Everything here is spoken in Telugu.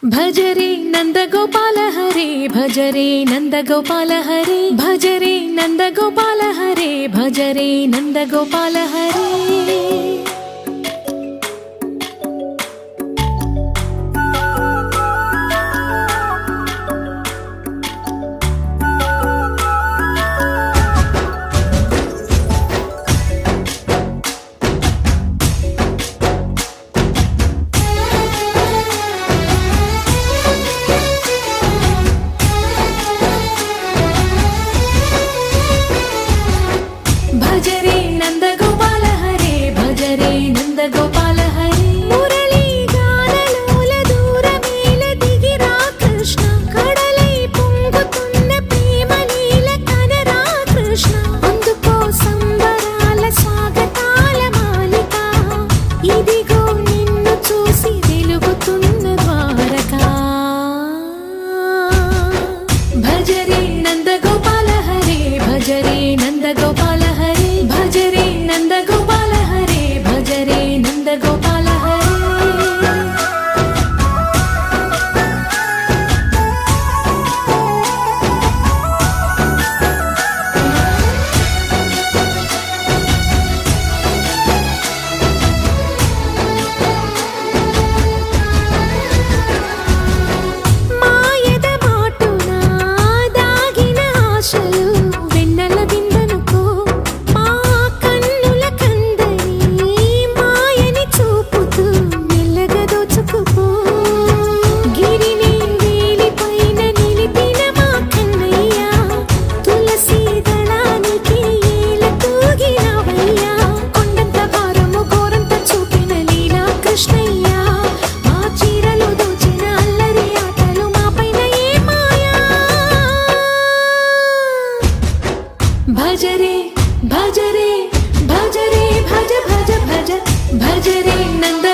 भज रे नंद गोपाल हरे भज रे नंद गोपाल हरे भज रे नंद गोपाल हरे भज रे नंद गोपाल हरे। भज रे नंद गोपाल हरे भज रे नंद गोपाल हरे। मुरली गानलोल दूरमेल दिगिरा कृष्ण कड़लै పొంగుతున్న ప్రేమ లీల కనరా కృష్ణ। అందుకో సంబరాల స్వాగతాల మాలిక ఇదిగో నిన్ను చూసి వెలుగుతున్న ద్వారకా। భజ రే నంద గోపాల హరే భజ రే నంద గోపాల हरे भज रे नंद गोपाल हरे भज रे नंद गोपाल हरे। మాయద మాటున దాగిన ఆశలు వెన్నెల దిందనుకో మా కన్నుల కందని మాయని చూపుతూ మెల్లగా దోచుకుపో। గిరిని వేలిపైన నిలిపిన మా కన్నయ్య తులసి దళానికి ఏల తూగినవయ్యా। కొండంత భారము గోరంత చూపిన లీలా కృష్ణయ్య మా చీరలు దోచిన అల్లరి ఆటలు మా పైన ఏ మాయా। भज रे भज रे भज रे भज भज भज भज रे नंद